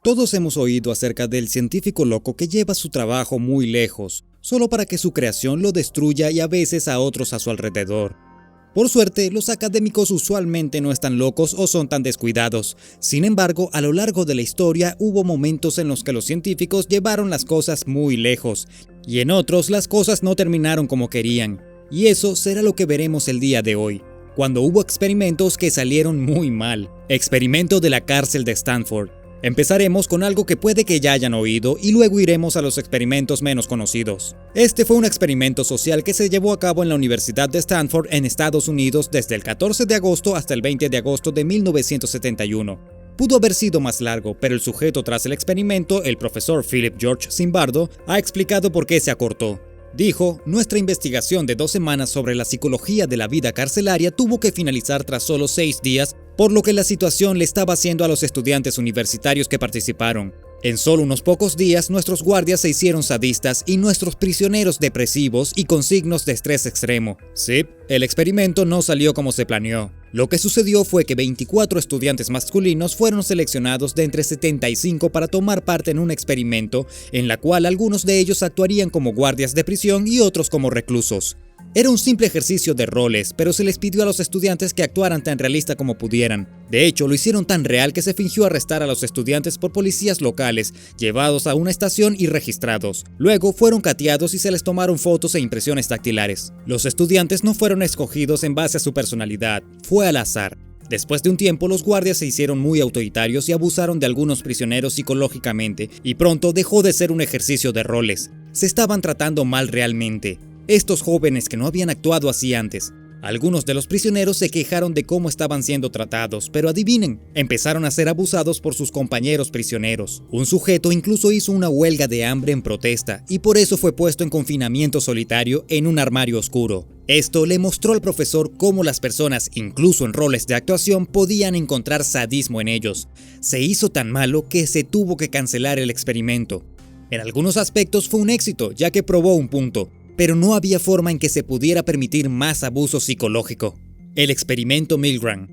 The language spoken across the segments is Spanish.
Todos hemos oído acerca del científico loco que lleva su trabajo muy lejos, solo para que su creación lo destruya y a veces a otros a su alrededor. Por suerte, los académicos usualmente no están locos o son tan descuidados. Sin embargo, a lo largo de la historia hubo momentos en los que los científicos llevaron las cosas muy lejos, y en otros las cosas no terminaron como querían. Y eso será lo que veremos el día de hoy, cuando hubo experimentos que salieron muy mal. Experimento de la cárcel de Stanford. Empezaremos con algo que puede que ya hayan oído y luego iremos a los experimentos menos conocidos. Este fue un experimento social que se llevó a cabo en la Universidad de Stanford en Estados Unidos desde el 14 de agosto hasta el 20 de agosto de 1971. Pudo haber sido más largo, pero el sujeto tras el experimento, el profesor Philip George Zimbardo, ha explicado por qué se acortó. Dijo, nuestra investigación de 2 semanas sobre la psicología de la vida carcelaria tuvo que finalizar tras solo 6 días, por lo que la situación le estaba haciendo a los estudiantes universitarios que participaron. En solo unos pocos días, nuestros guardias se hicieron sadistas y nuestros prisioneros depresivos y con signos de estrés extremo. Sí, el experimento no salió como se planeó. Lo que sucedió fue que 24 estudiantes masculinos fueron seleccionados de entre 75 para tomar parte en un experimento en la cual algunos de ellos actuarían como guardias de prisión y otros como reclusos. Era un simple ejercicio de roles, pero se les pidió a los estudiantes que actuaran tan realista como pudieran. De hecho, lo hicieron tan real que se fingió arrestar a los estudiantes por policías locales, llevados a una estación y registrados. Luego fueron cateados y se les tomaron fotos e impresiones dactilares. Los estudiantes no fueron escogidos en base a su personalidad, fue al azar. Después de un tiempo, los guardias se hicieron muy autoritarios y abusaron de algunos prisioneros psicológicamente, y pronto dejó de ser un ejercicio de roles. Se estaban tratando mal realmente. Estos jóvenes que no habían actuado así antes. Algunos de los prisioneros se quejaron de cómo estaban siendo tratados, pero adivinen, empezaron a ser abusados por sus compañeros prisioneros. Un sujeto incluso hizo una huelga de hambre en protesta y por eso fue puesto en confinamiento solitario en un armario oscuro. Esto le mostró al profesor cómo las personas, incluso en roles de actuación, podían encontrar sadismo en ellos. Se hizo tan malo que se tuvo que cancelar el experimento. En algunos aspectos fue un éxito, ya que probó un punto. Pero no había forma en que se pudiera permitir más abuso psicológico. El experimento Milgram.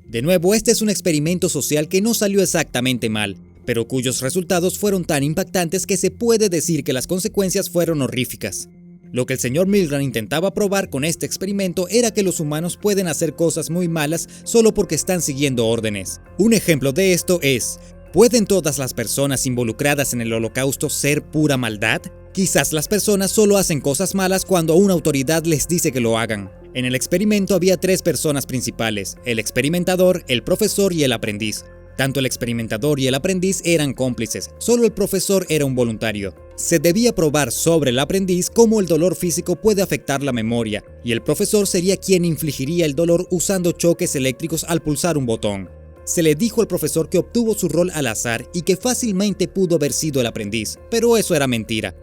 De nuevo, este es un experimento social que no salió exactamente mal, pero cuyos resultados fueron tan impactantes que se puede decir que las consecuencias fueron horríficas. Lo que el señor Milgram intentaba probar con este experimento era que los humanos pueden hacer cosas muy malas solo porque están siguiendo órdenes. Un ejemplo de esto es, ¿pueden todas las personas involucradas en el Holocausto ser pura maldad? Quizás las personas solo hacen cosas malas cuando una autoridad les dice que lo hagan. En el experimento había 3 personas principales, el experimentador, el profesor y el aprendiz. Tanto el experimentador y el aprendiz eran cómplices, solo el profesor era un voluntario. Se debía probar sobre el aprendiz cómo el dolor físico puede afectar la memoria, y el profesor sería quien infligiría el dolor usando choques eléctricos al pulsar un botón. Se le dijo al profesor que obtuvo su rol al azar y que fácilmente pudo haber sido el aprendiz, pero eso era mentira.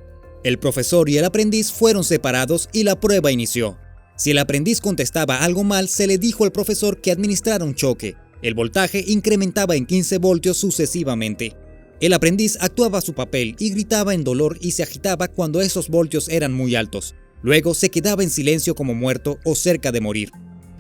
El profesor y el aprendiz fueron separados y la prueba inició. Si el aprendiz contestaba algo mal, se le dijo al profesor que administrara un choque. El voltaje incrementaba en 15 voltios sucesivamente. El aprendiz actuaba su papel y gritaba en dolor y se agitaba cuando esos voltios eran muy altos. Luego se quedaba en silencio como muerto o cerca de morir.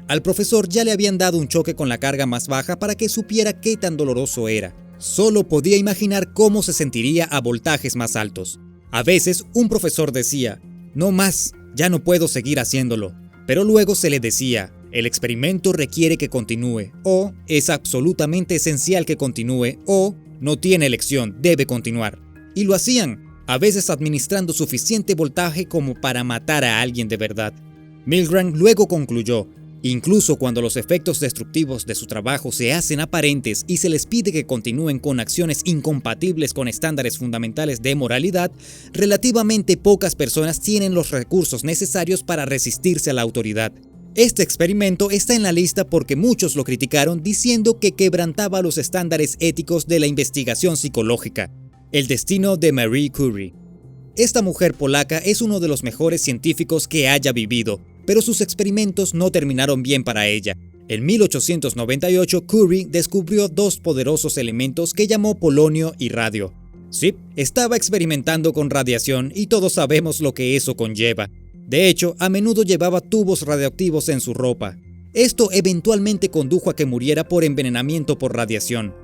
Al profesor ya le habían dado un choque con la carga más baja para que supiera qué tan doloroso era. Solo podía imaginar cómo se sentiría a voltajes más altos. A veces un profesor decía, no más, ya no puedo seguir haciéndolo, pero luego se le decía, el experimento requiere que continúe, o es absolutamente esencial que continúe, o no tiene elección, debe continuar. Y lo hacían, a veces administrando suficiente voltaje como para matar a alguien de verdad. Milgram luego concluyó, incluso cuando los efectos destructivos de su trabajo se hacen aparentes y se les pide que continúen con acciones incompatibles con estándares fundamentales de moralidad, relativamente pocas personas tienen los recursos necesarios para resistirse a la autoridad. Este experimento está en la lista porque muchos lo criticaron diciendo que quebrantaba los estándares éticos de la investigación psicológica. El destino de Marie Curie. Esta mujer polaca es uno de los mejores científicos que haya vivido, pero sus experimentos no terminaron bien para ella. En 1898, Curie descubrió 2 poderosos elementos que llamó polonio y radio. Sí, estaba experimentando con radiación y todos sabemos lo que eso conlleva. De hecho, a menudo llevaba tubos radioactivos en su ropa. Esto eventualmente condujo a que muriera por envenenamiento por radiación.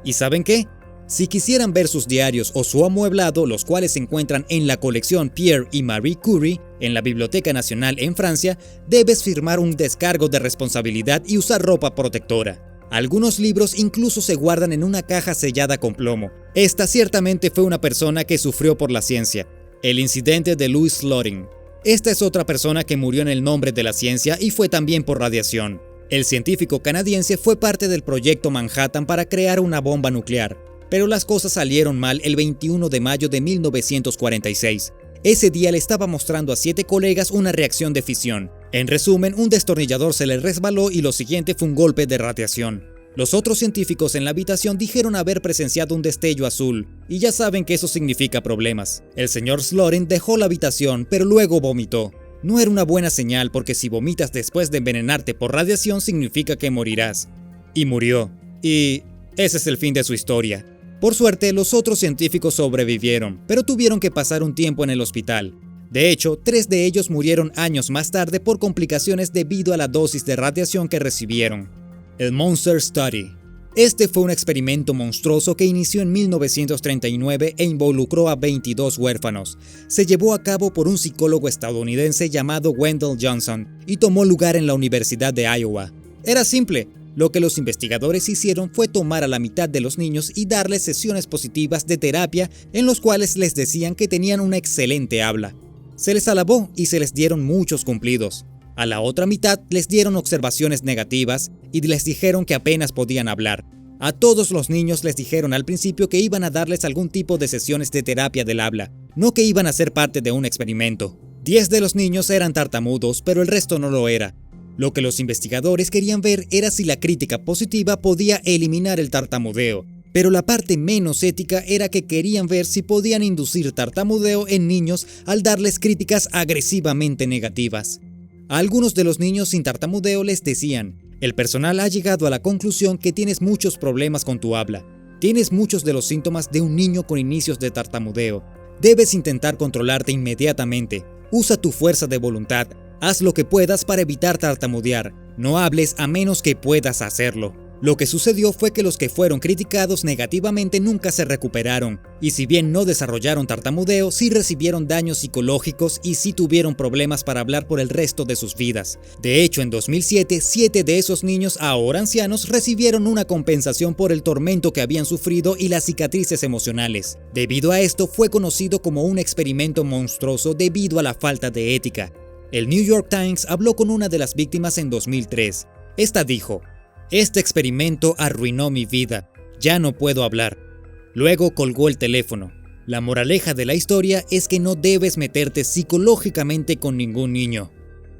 ¿Y saben qué? Si quisieran ver sus diarios o su amueblado, los cuales se encuentran en la colección Pierre y Marie Curie, en la Biblioteca Nacional en Francia, debes firmar un descargo de responsabilidad y usar ropa protectora. Algunos libros incluso se guardan en una caja sellada con plomo. Esta ciertamente fue una persona que sufrió por la ciencia. El incidente de Louis Slotin. Esta es otra persona que murió en el nombre de la ciencia y fue también por radiación. El científico canadiense fue parte del proyecto Manhattan para crear una bomba nuclear, pero las cosas salieron mal el 21 de mayo de 1946. Ese día le estaba mostrando a 7 colegas una reacción de fisión. En resumen, un destornillador se le resbaló y lo siguiente fue un golpe de radiación. Los otros científicos en la habitación dijeron haber presenciado un destello azul, y ya saben que eso significa problemas. El señor Slotin dejó la habitación, pero luego vomitó. No era una buena señal porque si vomitas después de envenenarte por radiación significa que morirás. Y murió. Y ese es el fin de su historia. Por suerte, los otros científicos sobrevivieron, pero tuvieron que pasar un tiempo en el hospital. De hecho, 3 de ellos murieron años más tarde por complicaciones debido a la dosis de radiación que recibieron. El Monster Study. Este fue un experimento monstruoso que inició en 1939 e involucró a 22 huérfanos. Se llevó a cabo por un psicólogo estadounidense llamado Wendell Johnson y tomó lugar en la Universidad de Iowa. Era simple. Lo que los investigadores hicieron fue tomar a la mitad de los niños y darles sesiones positivas de terapia en los cuales les decían que tenían una excelente habla. Se les alabó y se les dieron muchos cumplidos. A la otra mitad les dieron observaciones negativas y les dijeron que apenas podían hablar. A todos los niños les dijeron al principio que iban a darles algún tipo de sesiones de terapia del habla, no que iban a ser parte de un experimento. 10 de los niños eran tartamudos, pero el resto no lo era. Lo que los investigadores querían ver era si la crítica positiva podía eliminar el tartamudeo, pero la parte menos ética era que querían ver si podían inducir tartamudeo en niños al darles críticas agresivamente negativas. A algunos de los niños sin tartamudeo les decían: el personal ha llegado a la conclusión que tienes muchos problemas con tu habla. Tienes muchos de los síntomas de un niño con inicios de tartamudeo. Debes intentar controlarte inmediatamente. Usa tu fuerza de voluntad. Haz lo que puedas para evitar tartamudear. No hables a menos que puedas hacerlo. Lo que sucedió fue que los que fueron criticados negativamente nunca se recuperaron, y si bien no desarrollaron tartamudeo, sí recibieron daños psicológicos y sí tuvieron problemas para hablar por el resto de sus vidas. De hecho, en 2007, 7 de esos niños, ahora ancianos, recibieron una compensación por el tormento que habían sufrido y las cicatrices emocionales. Debido a esto, fue conocido como un experimento monstruoso debido a la falta de ética. El New York Times habló con una de las víctimas en 2003. Esta dijo: "Este experimento arruinó mi vida. Ya no puedo hablar". Luego colgó el teléfono. La moraleja de la historia es que no debes meterte psicológicamente con ningún niño.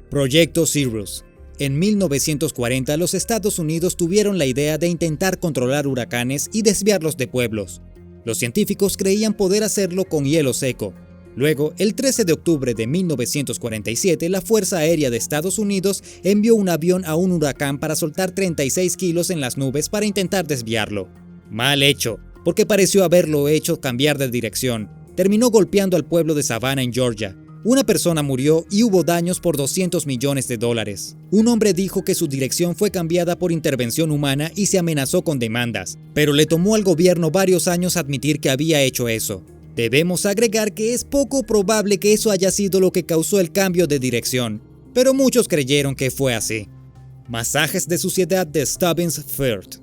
Proyecto Cirrus. En 1940 los Estados Unidos tuvieron la idea de intentar controlar huracanes y desviarlos de pueblos. Los científicos creían poder hacerlo con hielo seco. Luego, el 13 de octubre de 1947, la Fuerza Aérea de Estados Unidos envió un avión a un huracán para soltar 36 kilos en las nubes para intentar desviarlo. Mal hecho, porque pareció haberlo hecho cambiar de dirección. Terminó golpeando al pueblo de Savannah en Georgia. Una persona murió y hubo daños por $200 millones. Un hombre dijo que su dirección fue cambiada por intervención humana y se amenazó con demandas, pero le tomó al gobierno varios años admitir que había hecho eso. Debemos agregar que es poco probable que eso haya sido lo que causó el cambio de dirección, pero muchos creyeron que fue así. Masajes de suciedad de Stubbins Firth.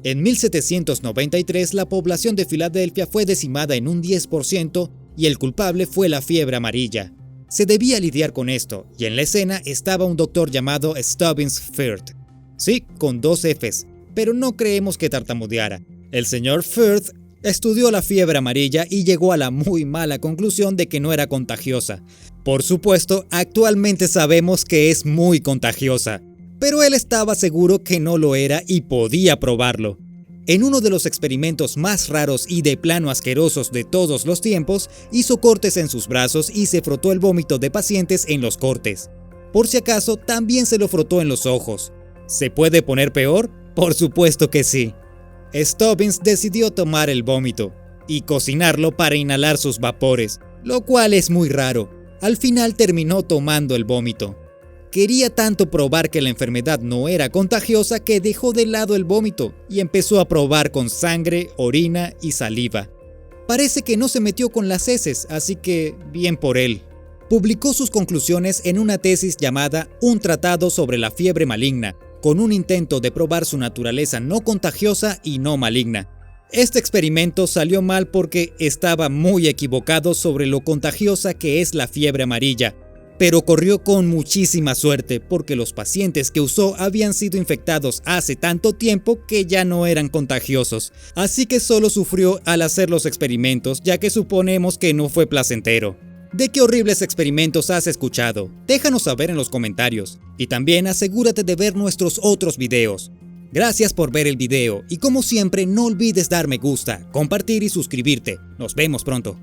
En 1793 la población de Filadelfia fue decimada en un 10% y el culpable fue la fiebre amarilla. Se debía lidiar con esto, y en la escena estaba un doctor llamado Stubbins Firth. Sí, con 2 Fs, pero no creemos que tartamudeara. El señor Firth estudió la fiebre amarilla y llegó a la muy mala conclusión de que no era contagiosa. Por supuesto, actualmente sabemos que es muy contagiosa, pero él estaba seguro que no lo era y podía probarlo. En uno de los experimentos más raros y de plano asquerosos de todos los tiempos, hizo cortes en sus brazos y se frotó el vómito de pacientes en los cortes. Por si acaso, también se lo frotó en los ojos. ¿Se puede poner peor? Por supuesto que sí. Stubbins decidió tomar el vómito y cocinarlo para inhalar sus vapores, lo cual es muy raro. Al final terminó tomando el vómito. Quería tanto probar que la enfermedad no era contagiosa que dejó de lado el vómito y empezó a probar con sangre, orina y saliva. Parece que no se metió con las heces, así que bien por él. Publicó sus conclusiones en una tesis llamada Un tratado sobre la fiebre maligna, con un intento de probar su naturaleza no contagiosa y no maligna. Este experimento salió mal porque estaba muy equivocado sobre lo contagiosa que es la fiebre amarilla, pero corrió con muchísima suerte porque los pacientes que usó habían sido infectados hace tanto tiempo que ya no eran contagiosos, así que solo sufrió al hacer los experimentos, ya que suponemos que no fue placentero. ¿De qué horribles experimentos has escuchado? Déjanos saber en los comentarios, y también asegúrate de ver nuestros otros videos. Gracias por ver el video y como siempre no olvides dar me gusta, compartir y suscribirte. Nos vemos pronto.